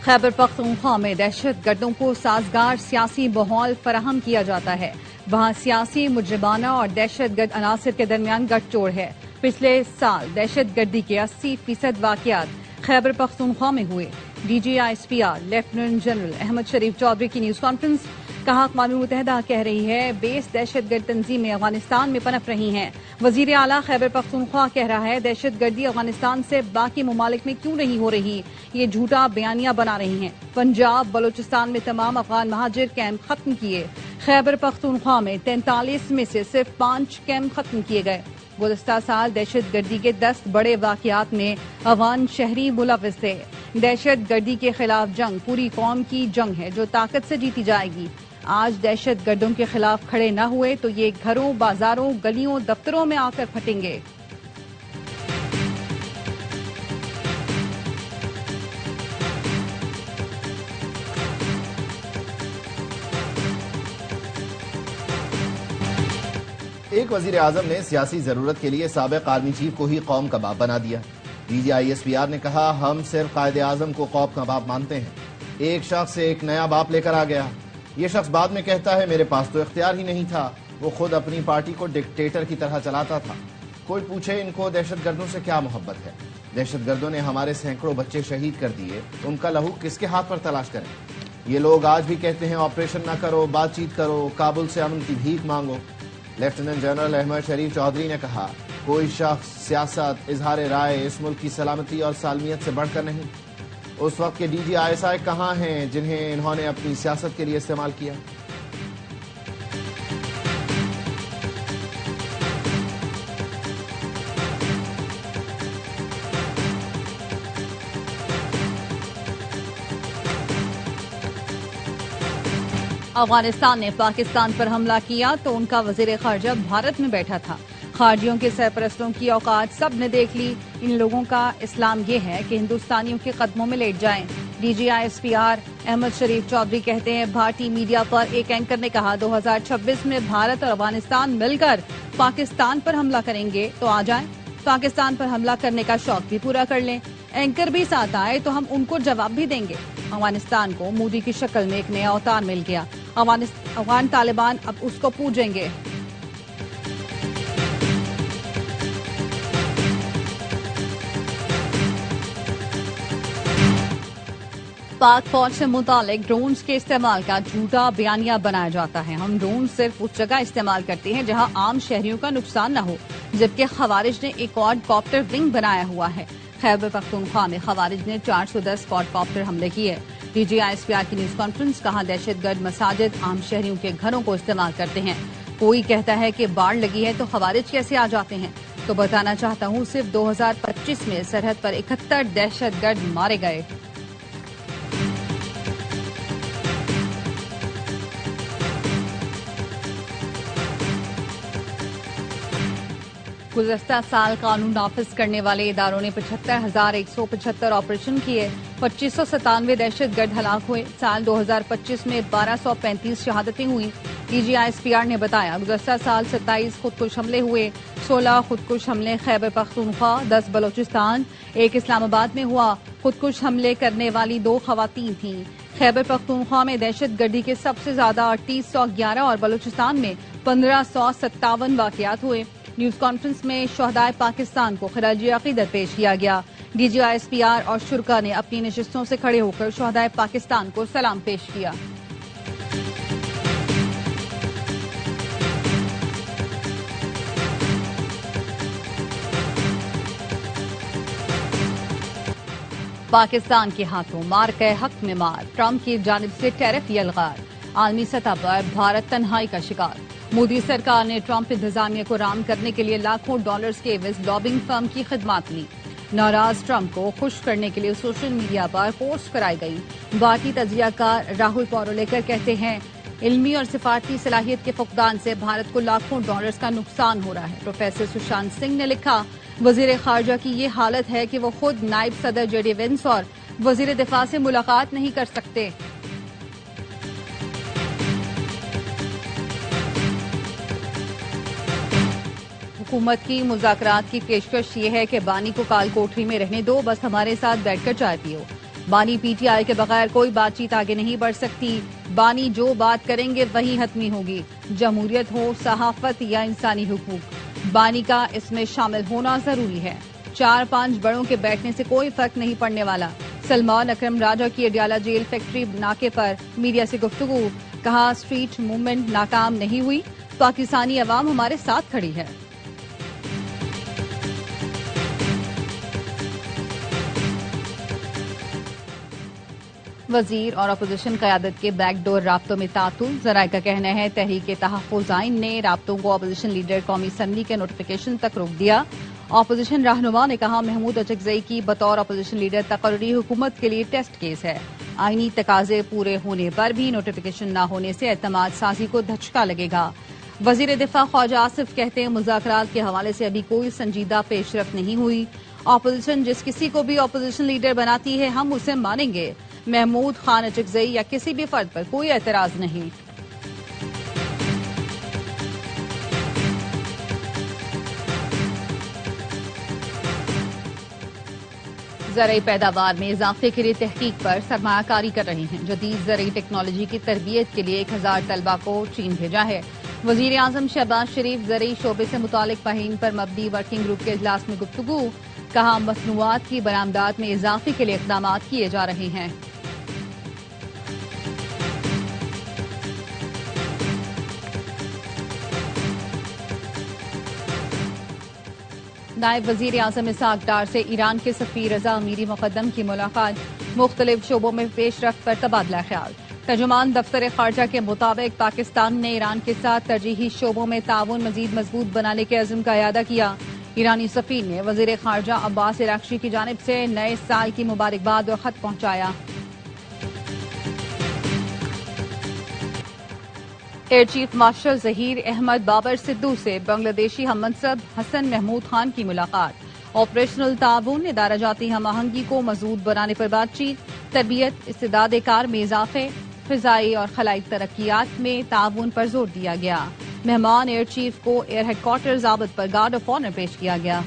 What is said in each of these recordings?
خیبر پختونخوا میں دہشت گردوں کو سازگار سیاسی ماحول فراہم کیا جاتا ہے. وہاں سیاسی مجرمانہ اور دہشت گرد عناصر کے درمیان گٹھ جوڑ ہے. پچھلے سال دہشت گردی کے 80% واقعات خیبر پختونخوا میں ہوئے. D G I S P R lieutenant general Ahmed Sharif Chaudhry کی نیوز کانفرنس. کہا اقوام متحدہ کہہ رہی ہے بیس دہشت گرد تنظیمیں افغانستان میں پنپ رہی ہیں. وزیر اعلیٰ خیبر پختونخوا کہہ رہا ہے دہشت گردی افغانستان سے باقی ممالک میں کیوں نہیں ہو رہی, یہ جھوٹا بیانیہ بنا رہی ہیں. پنجاب بلوچستان میں تمام افغان مہاجر کیمپ ختم کیے. خیبر پختونخوا میں 43 میں سے صرف 5 کیمپ ختم کیے گئے. گزشتہ سال دہشت گردی کے 10 بڑے واقعات میں افغان شہری ملوث تھے. دہشت گردی کے خلاف جنگ پوری قوم کی جنگ ہے جو طاقت سے جیتی جائے گی. آج دہشت گردوں کے خلاف کھڑے نہ ہوئے تو یہ گھروں, بازاروں, گلیوں, دفتروں میں آ کر پھٹیں گے. ایک وزیر اعظم نے سیاسی ضرورت کے لیے سابق آرمی چیف کو ہی قوم کا باپ بنا دیا. D G I S P R نے کہا ہم صرف قائد اعظم کو قوم کا باپ مانتے ہیں. ایک شخص ایک نیا باپ لے کر آ گیا. یہ شخص بعد میں کہتا ہے میرے پاس تو اختیار ہی نہیں تھا, وہ خود اپنی پارٹی کو ڈکٹیٹر کی طرح چلاتا تھا. کوئی پوچھے ان کو دہشت گردوں سے کیا محبت ہے؟ دہشت گردوں نے ہمارے سینکڑوں بچے شہید کر دیے, ان کا لہو کس کے ہاتھ پر تلاش کریں؟ یہ لوگ آج بھی کہتے ہیں آپریشن نہ کرو, بات چیت کرو, کابل سے امن کی بھیک مانگو. لیفٹیننٹ جنرل احمد شریف چودھری نے کہا کوئی شخص سیاست, اظہار رائے اس ملک کی سلامتی اور سالمیت سے بڑھ کر نہیں. اس وقت کے D G I S I کہاں ہیں جنہیں انہوں نے اپنی سیاست کے لیے استعمال کیا؟ افغانستان نے پاکستان پر حملہ کیا تو ان کا وزیر خارجہ بھارت میں بیٹھا تھا. خارجیوں کے سرپرستوں کی اوقات سب نے دیکھ لی. ان لوگوں کا اسلام یہ ہے کہ ہندوستانیوں کے قدموں میں لیٹ جائیں. D G I S P R Ahmed Sharif Chaudhry کہتے ہیں بھارتی میڈیا پر ایک اینکر نے کہا 2026 میں بھارت اور افغانستان مل کر پاکستان پر حملہ کریں گے تو آ جائیں, پاکستان پر حملہ کرنے کا شوق بھی پورا کر لیں. اینکر بھی ساتھ آئے تو ہم ان کو جواب بھی دیں گے. افغانستان کو مودی کی شکل میں ایک نیا اوتار مل گیا. افغان طالبان اب اس کو پوجیں گے. پاک فوج سے متعلق ڈرونز کے استعمال کا جھوٹا بیانیہ بنایا جاتا ہے. ہم ڈرون صرف اس جگہ استعمال کرتے ہیں جہاں عام شہریوں کا نقصان نہ ہو, جبکہ خوارج نے ایک کوڈ کاپٹر ونگ بنایا ہوا ہے. خیبر پختونخوا میں خوارج نے 410 کوڈ کاپٹر حملے کیے. D G I S P R کی نیوز کانفرنس. کہا دہشت گرد مساجد عام شہریوں کے گھروں کو استعمال کرتے ہیں. کوئی کہتا ہے کہ باڑ لگی ہے تو خوارج کیسے آ جاتے ہیں, تو بتانا چاہتا ہوں صرف 2025 میں سرحد پر 71 دہشت گرد مارے گئے. گزشتہ سال قانون نافذ کرنے والے اداروں نے 75,175 آپریشن کیے. 2597 دہشت گرد ہلاک ہوئے. سال 2025 میں 1235 شہادتیں ہوئیں. D G I S P R نے بتایا گزشتہ سال 27 خودکش حملے ہوئے. 16 خودکش حملے خیبر پختونخوا, 10 بلوچستان, 1 اسلام آباد میں ہوا. خودکش حملے کرنے والی 2 خواتین تھیں. خیبر پختونخوا میں دہشت گردی کے سب سے زیادہ 3811 اور بلوچستان میں 1557 واقعات ہوئے. نیوز کانفرنس میں شہدائے پاکستان کو خراج عقیدت پیش کیا گیا. D G I S P R اور شرکا نے اپنی نشستوں سے کھڑے ہو کر شہدائے پاکستان کو سلام پیش کیا. پاکستان کے ہاتھوں مارکہ حق میں مار. ٹرمپ کی جانب سے ٹیرف یلغار. عالمی سطح پر بھارت تنہائی کا شکار. مودی سرکار نے ٹرمپ انتظامیہ کو رام کرنے کے لیے لاکھوں ڈالرز کے عوض لابنگ فرم کی خدمات لی. ناراض ٹرمپ کو خوش کرنے کے لیے سوشل میڈیا پر پوسٹ کرائی گئی. بھارتی تجزیہ کار راہل پورولیکر کہتے ہیں علمی اور سفارتی صلاحیت کے فقدان سے بھارت کو لاکھوں ڈالرز کا نقصان ہو رہا ہے. پروفیسر سشانت سنگھ نے لکھا وزیر خارجہ کی یہ حالت ہے کہ وہ خود نائب صدر جے ڈی وینس اور وزیر دفاع سے ملاقات نہیں کر سکتے. حکومت کی مذاکرات کی پیشکش یہ ہے کہ بانی کو کال کوٹری میں رہنے دو, بس ہمارے ساتھ بیٹھ کر چائے پیو. بانی پی ٹی آئی کے بغیر کوئی بات چیت آگے نہیں بڑھ سکتی. بانی جو بات کریں گے وہی حتمی ہوگی. جمہوریت ہو، صحافت یا انسانی حقوق، بانی کا اس میں شامل ہونا ضروری ہے. 4-5 بڑوں کے بیٹھنے سے کوئی فرق نہیں پڑنے والا. سلمان اکرم راجہ کی اڈیالہ جیل فیکٹری ناکے پر میڈیا سے گفتگو. کہا اسٹریٹ موومنٹ ناکام نہیں ہوئی، پاکستانی عوام ہمارے ساتھ کھڑی ہے. وزیر اور اپوزیشن قیادت کے بیک ڈور رابطوں میں تعطل. ذرائع کا کہنا ہے تحریک تحفظ نے رابطوں کو اپوزیشن لیڈر قومی اسمبلی کے نوٹیفیکیشن تک روک دیا. اپوزیشن رہنما نے کہا محمود اچکزئی کی بطور اپوزیشن لیڈر تقرری حکومت کے لیے ٹیسٹ کیس ہے. آئینی تقاضے پورے ہونے پر بھی نوٹیفیکیشن نہ ہونے سے اعتماد سازی کو دھچکا لگے گا. وزیر دفاع خواجہ آصف کہتے ہیں مذاکرات کے حوالے سے ابھی کوئی سنجیدہ پیش رفت نہیں ہوئی. اپوزیشن جس کسی کو بھی اپوزیشن لیڈر بناتی ہے ہم اسے مانیں گے. محمود خان اچکزئی یا کسی بھی فرد پر کوئی اعتراض نہیں. زرعی پیداوار میں اضافے کے لیے تحقیق پر سرمایہ کاری کر رہے ہیں. جدید زرعی ٹیکنالوجی کی تربیت کے لیے 1000 طلبہ کو چین بھیجا ہے. وزیر اعظم شہباز شریف زرعی شعبے سے متعلق مہین پر مبنی ورکنگ گروپ کے اجلاس میں گفتگو. کہا مصنوعات کی برآمدات میں اضافے کے لیے اقدامات کیے جا رہے ہیں. نائب وزیر اعظم اسحاق ڈار سے ایران کے سفیر رضا امیری مقدم کی ملاقات. مختلف شعبوں میں پیش رفت پر تبادلہ خیال. ترجمان دفتر خارجہ کے مطابق پاکستان نے ایران کے ساتھ ترجیحی شعبوں میں تعاون مزید مضبوط بنانے کے عزم کا اعادہ کیا. ایرانی سفیر نے وزیر خارجہ عباس عراقچی کی جانب سے نئے سال کی مبارکباد اور خط پہنچایا. Air chief marshal Zaheer Ahmed Babar Sidhu سے بنگلہ دیشی ہم منصب حسن محمود خان کی ملاقات. آپریشنل تعاون، ادارہ جاتی ہم آہنگی کو مضبوط بنانے پر بات چیت. تربیت، استعداد کار میں اضافے، فضائی اور خلائی ترقیات میں تعاون پر زور دیا گیا. مہمان ایئر چیف کو ایئر ہیڈ کوارٹر ضابط پر گارڈ آف آنر پیش کیا گیا.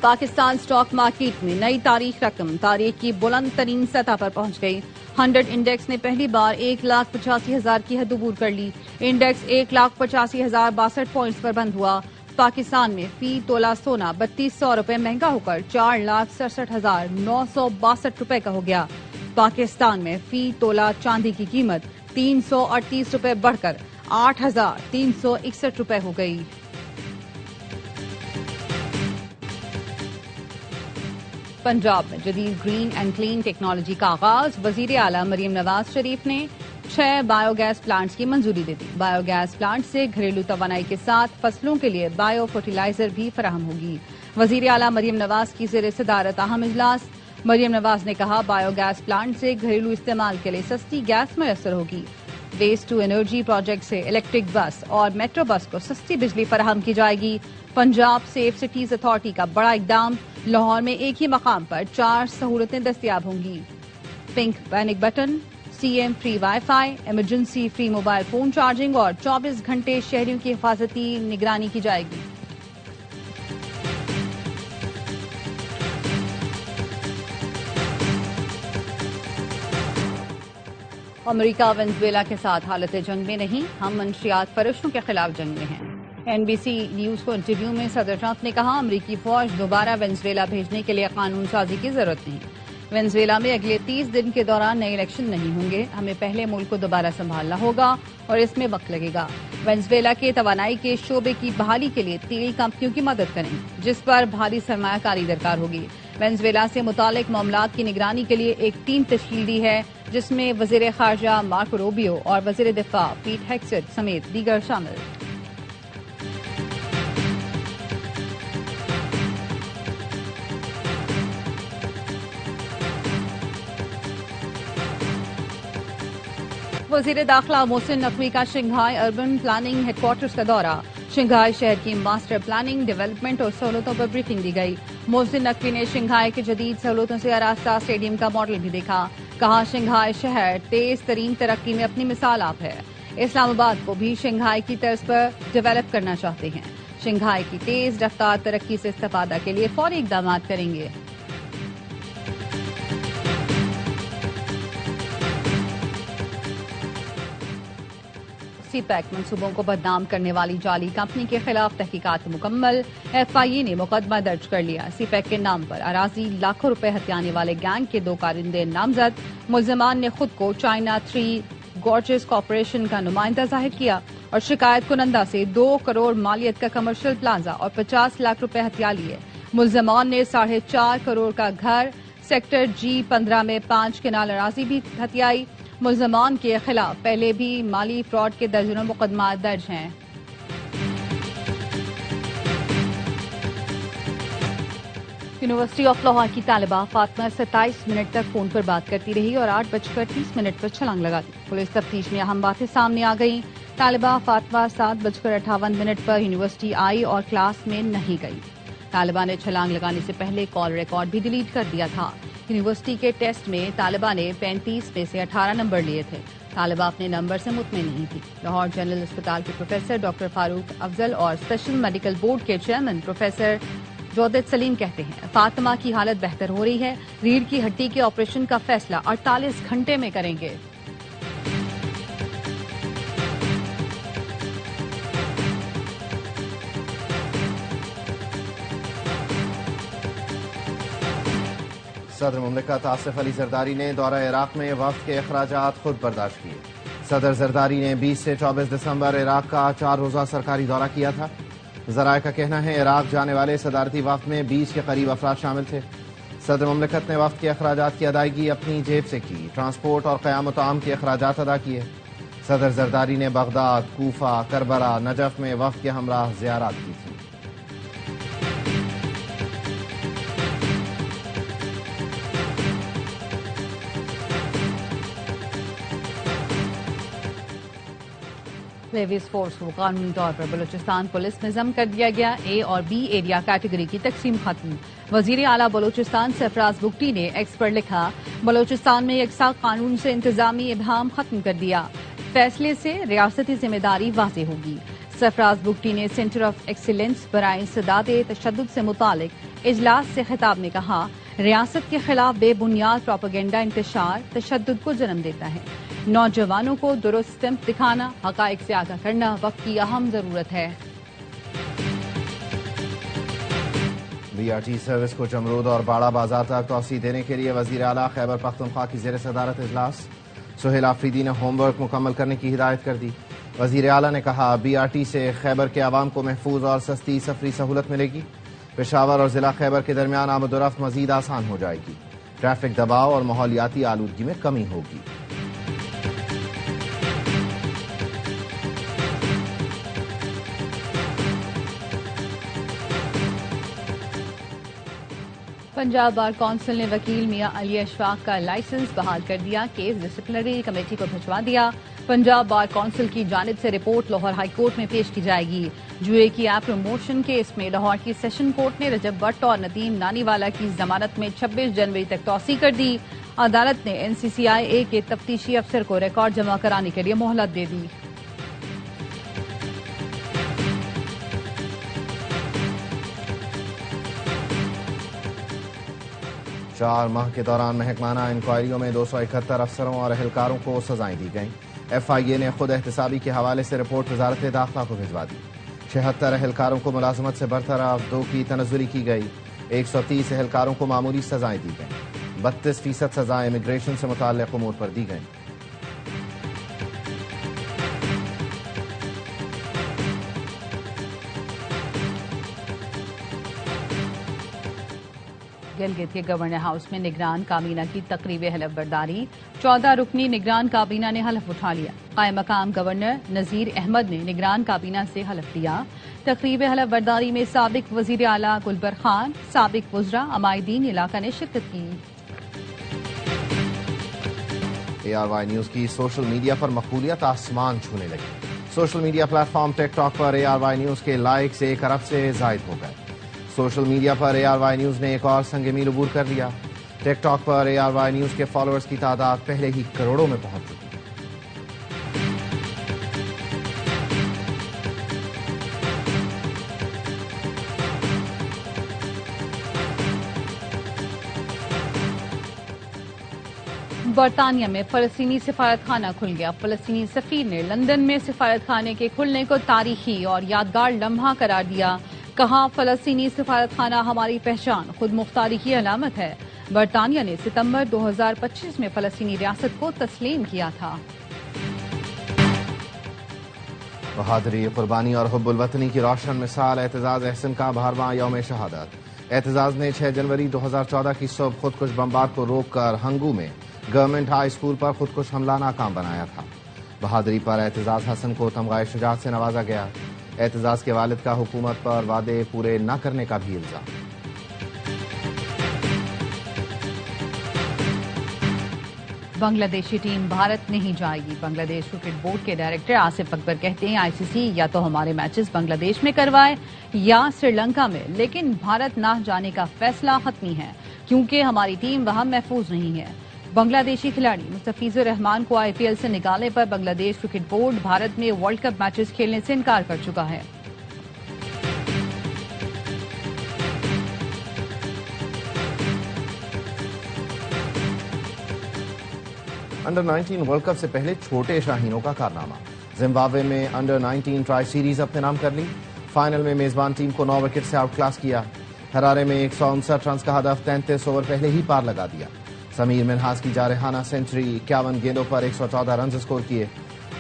پاکستان اسٹاک مارکیٹ میں نئی تاریخ رقم تاریخ کی بلند ترین سطح پر پہنچ گئی. 100 انڈیکس نے پہلی بار 1,85,000 کی حد عبور کر لی. انڈیکس 1,85,062 پوائنٹس پر بند ہوا. پاکستان میں فی تولہ سونا 3200 روپے مہنگا ہو کر 4,67,962 روپے کا ہو گیا. پاکستان میں فی تولہ چاندی کی قیمت 338 روپے بڑھ کر 8,361 روپے ہو گئی. پنجاب میں جدید گرین اینڈ کلین ٹیکنالوجی کا آغاز. وزیر اعلیٰ مریم نواز شریف نے 6 بایو گیس پلانٹس کی منظوری دے دی. بایو گیس پلانٹ سے گھریلو توانائی کے ساتھ فصلوں کے لیے بایو فرٹیلائزر بھی فراہم ہوگی. وزیر اعلیٰ مریم نواز کی زیر صدارت اہم اجلاس. مریم نواز نے کہا بایو گیس پلانٹ سے گھریلو استعمال کے لیے سستی گیس میسر ہوگی. ویسٹ ٹو انرجی پروجیکٹ سے الیکٹرک بس اور میٹرو بس کو سستی بجلی فراہم کی جائے گی. پنجاب سیف سٹیز اتھارٹی کا بڑا اقدام. لاہور میں ایک ہی مقام پر 4 سہولتیں دستیاب ہوں گی. Pink panic button, C M free wifi, emergency free mobile phone charging اور 24 گھنٹے شہریوں کی حفاظتی نگرانی کی جائے گی. امریکہ وینزویلا کے ساتھ حالت جنگ میں نہیں، ہم منشیات فروشوں کے خلاف جنگ میں ہیں. این بی سی نیوز کو انٹرویو میں صدر ٹرمپ نے کہا امریکی فوج دوبارہ وینزویلا بھیجنے کے لیے قانون سازی کی ضرورت نہیں. وینزویلا میں اگلے 30 دن کے دوران نئے الیکشن نہیں ہوں گے. ہمیں پہلے ملک کو دوبارہ سنبھالنا ہوگا اور اس میں وقت لگے گا. وینزویلا کے توانائی کے شعبے کی بحالی کے لیے تیل کمپنیوں کی مدد کریں جس پر بھاری سرمایہ کاری درکار ہوگی. وینزویلا سے متعلق معاملات کی نگرانی کے لیے ایک ٹیم تشکیل دی ہے جس میں وزیر خارجہ مارکو روبیو اور وزیر دفاع پیٹ ہیگسٹ سمیت دیگر شامل. وزیر داخلہ محسن نقوی کا Shanghai urban planning headquarters کا دورہ. شنگھائی شہر کی ماسٹر پلاننگ، ڈیولپمنٹ اور سہولتوں پر بریفنگ دی گئی. محسن نقوی نے شنگھائی کے جدید سہولتوں سے آراستہ اسٹیڈیم کا ماڈل بھی دیکھا. کہا شنگھائی شہر تیز ترین ترقی میں اپنی مثال آپ ہے. اسلام آباد کو بھی شنگھائی کی طرز پر ڈیولپ کرنا چاہتے ہیں. شنگھائی کی تیز رفتار ترقی سے استفادہ کے لیے فوری اقدامات کریں گے. سی پیک منصوبوں کو بدنام کرنے والی جعلی کمپنی کے خلاف تحقیقات مکمل، FIA نے مقدمہ درج کر لیا۔ سی پیک کے نام پر اراضی لاکھوں روپے ہتھیانے والے گینگ کے 2 کارندے نامزد، ملزمان نے خود کو چائنا 3 گورجز کارپوریشن کا نمائندہ ظاہر کیا اور شکایت کنندہ سے 2 کروڑ مالیت کا کمرشل پلازا اور 50 لاکھ روپے ہتھیا لیے۔ ملزمان نے 4.5 کروڑ کا گھر سیکٹر G15 میں 5 کنال اراضی بھی ہتھیائی۔ ملزمان کے خلاف پہلے بھی مالی فراڈ کے درجنوں مقدمات درج ہیں۔ یونیورسٹی آف لاہور کی طالبہ فاطمہ 27 منٹ تک فون پر بات کرتی رہی اور 8:30 پر چھلانگ لگا دی۔ پولیس تفتیش میں اہم باتیں سامنے آ گئیں۔ طالبہ فاطمہ 7:58 پر یونیورسٹی آئی اور کلاس میں نہیں گئی۔ طالبہ نے چھلانگ لگانے سے پہلے کال ریکارڈ بھی ڈیلیٹ کر دیا تھا۔ یونیورسٹی کے ٹیسٹ میں طالبہ نے 35 میں سے 18 نمبر لیے تھے۔ طالبہ اپنے نمبر سے مطمئن نہیں تھی۔ لاہور جنرل اسپتال کے پروفیسر ڈاکٹر فاروق افضل اور اسپیشل میڈیکل بورڈ کے چیئرمین پروفیسر جودت سلیم کہتے ہیں فاطمہ کی حالت بہتر ہو رہی ہے، ریڑھ کی ہڈی کے آپریشن کا فیصلہ 48 گھنٹے میں کریں گے۔ صدر مملکت آصف علی زرداری نے دورہ عراق میں وفد کے اخراجات خود برداشت کیے۔ صدر زرداری نے 20 سے 24 دسمبر عراق کا 4 روزہ سرکاری دورہ کیا تھا۔ ذرائع کا کہنا ہے عراق جانے والے صدارتی وفد میں 20 کے قریب افراد شامل تھے۔ صدر مملکت نے وفد کے اخراجات کی ادائیگی اپنی جیب سے کی، ٹرانسپورٹ اور قیام و طعام کے اخراجات ادا کیے۔ صدر زرداری نے بغداد، کوفہ، کربلا، نجف میں وفد کے ہمراہ زیارات کی تھی۔ لیویز فورس کو قانونی طور پر بلوچستان پولیس میں ضم کر دیا گیا۔ اے اور بی ایریا کیٹیگری کی تقسیم ختم۔ وزیر اعلیٰ بلوچستان سرفراز بگٹی نے ایکس پر لکھا، بلوچستان میں یکساں قانون سے انتظامی ابہام ختم کر دیا، فیصلے سے ریاستی ذمہ داری واضح ہوگی۔ سرفراز بگٹی نے سینٹر آف ایکسیلنس برائے انسداد تشدد سے متعلق اجلاس سے خطاب میں کہا، ریاست کے خلاف بے بنیاد پروپیگنڈا انتشار تشدد کو جنم دیتا ہے۔ نوجوانوں کو درست سمت دکھانا، حقائق سے آگاہ کرنا وقت کی اہم ضرورت ہے۔ BRT سروس کو جمرود اور باڑہ بازار تک توسیع دینے کے لیے وزیر اعلیٰ خیبر پختونخوا کی زیر صدارت اجلاس۔ سہیل آفریدی نے ہوم ورک مکمل کرنے کی ہدایت کر دی۔ وزیر اعلیٰ نے کہا، BRT سے خیبر کے عوام کو محفوظ اور سستی سفری سہولت ملے گی۔ پشاور اور ضلع خیبر کے درمیان آمد و رفت مزید آسان ہو جائے گی۔ ٹریفک دباؤ اور ماحولیاتی آلودگی میں کمی ہوگی۔ پنجاب بار کونسل نے وکیل میاں علی اشفاق کا لائسنس بحال کر دیا، کیس ڈسپلنری کمیٹی کو بھجوا دیا۔ پنجاب بار کونسل کی جانب سے رپورٹ لاہور ہائی کورٹ میں پیش کی جائے گی۔ جوئے کی ایپ پروموشن کیس میں لاہور کی سیشن کورٹ نے رجب بٹ اور ندیم نانی والا کی ضمانت میں 26 جنوری تک توسیع کر دی۔ عدالت نے NCCIA کے تفتیشی افسر کو ریکارڈ جمع کرانے کے لیے مہلت دے دی۔ 4 ماہ کے دوران محکمانہ انکوائریوں میں 271 افسروں اور اہلکاروں کو سزائیں دی گئیں۔ FIA نے خود احتسابی کے حوالے سے رپورٹ وزارت داخلہ کو بھجوا دی۔ 76 اہلکاروں کو ملازمت سے برطرف، 2 کی تنزلی کی گئی۔ 130 اہلکاروں کو معمولی سزائیں دی گئیں۔ 32% سزائیں امیگریشن سے متعلق امور پر دی گئیں۔ گلگت کے گورنر ہاؤس میں نگران کابینہ کی تقریب حلف برداری، 14 رکنی نگران کابینہ نے حلف اٹھا لیا۔ قائم مقام گورنر نذیر احمد نے نگران کابینہ سے حلف لیا۔ تقریب حلف برداری میں سابق وزیر اعلیٰ گلبر خان، سابق وزراء، عمائدین علاقہ نے شرکت کی۔ ARY نیوز کی سوشل میڈیا پر مقبولیت آسمان چھونے لگی۔ سوشل میڈیا پلیٹ فارم ٹک ٹاک پر ARY نیوز کے لائکس 1 ارب سے زائد ہو گئے۔ سوشل میڈیا پر ARY نیوز نے ایک اور سنگ میل عبور کر لیا۔ ٹک ٹاک پر ARY نیوز کے فالوورز کی تعداد پہلے ہی کروڑوں میں پہنچ چکی ہے۔ برطانیہ میں فلسطینی سفارت خانہ کھل گیا. فلسطینی سفیر نے لندن میں سفارت خانے کے کھلنے کو تاریخی اور یادگار لمحہ قرار دیا. کہا فلسطینی سفارت خانہ ہماری پہچان خود مختاری کی علامت ہے. برطانیہ نے ستمبر 2025 میں فلسطینی ریاست کو تسلیم کیا تھا. بہادری، قربانی اور حب الوطنی کی روشن مثال اعتزاز احسن کا 12واں یوم شہادت. اعتزاز نے 6 جنوری 2014 کی صبح خودکش بمبار کو روک کر ہنگو میں گورنمنٹ ہائی اسکول پر خودکش حملہ ناکام بنایا تھا. بہادری پر اعتزاز حسن کو تمغہ شجاعت سے نوازا گیا. اعتزاز کے والد کا حکومت پر وعدے پورے نہ کرنے کا بھی الزام. بنگلہ دیشی ٹیم بھارت نہیں جائے گی. بنگلہ دیش کرکٹ بورڈ کے ڈائریکٹر آصف اکبر کہتے ہیں آئی سی سی یا تو ہمارے میچز بنگلہ دیش میں کروائے یا سری لنکا میں، لیکن بھارت نہ جانے کا فیصلہ حتمی ہے کیونکہ ہماری ٹیم وہاں محفوظ نہیں ہے. بنگلہ دیشی کھلاڑی مستفیض الرحمان کو آئی پی ایل سے نکالنے پر بنگلہ دیش کرکٹ بورڈ بھارت میں ورلڈ کپ میچز کھیلنے سے انکار کر چکا ہے. انڈر 19 ورلڈ کپ سے پہلے چھوٹے شاہینوں کا کارنامہ. زمبابوے میں انڈر 19 ٹرائی سیریز اپنے نام کر لی. فائنل میں میزبان ٹیم کو 9 وکٹ سے آؤٹ کلاس کیا. ہرارے میں 159 رنز کا ہدف 33 اوور پہلے ہی پار لگا دیا. سمیر منہاس کی جارحانہ سنچری 51 گیندوں پر 114 رنز اسکور کیے.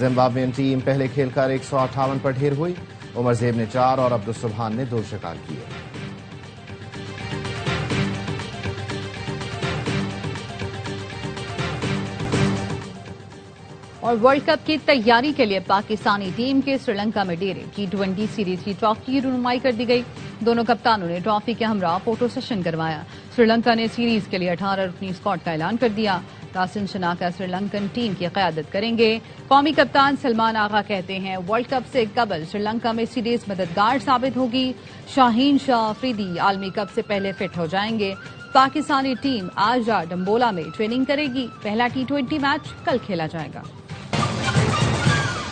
زمبابوین ٹیم پہلے کھیل کر 158 پر ڈھیر ہوئی. عمر زیب نے 4 اور عبدالسبحان نے 2 شکار کیے. اور ورلڈ کپ کی تیاری کے لیے پاکستانی ٹیم کے سری لنکا میں ڈیرے. T20 سیریز کی ٹرافی کی رونمائی کر دی گئی. دونوں کپتانوں نے ٹرافی کے ہمراہ فوٹو سیشن کروایا. سری لنکا نے سیریز کے لیے 18 رکنی اسکواڈ کا اعلان کر دیا. تاسن شناکا سری لنکن ٹیم کی قیادت کریں گے. قومی کپتان سلمان آغا کہتے ہیں ورلڈ کپ سے قبل سری لنکا میں سیریز مددگار ثابت ہوگی. شاہین شاہ افریدی عالمی کپ سے پہلے فٹ ہو جائیں گے. پاکستانی ٹیم آج ڈمبولا میں ٹریننگ کرے گی. پہلا T20 میچ کل کھیلا جائے گا.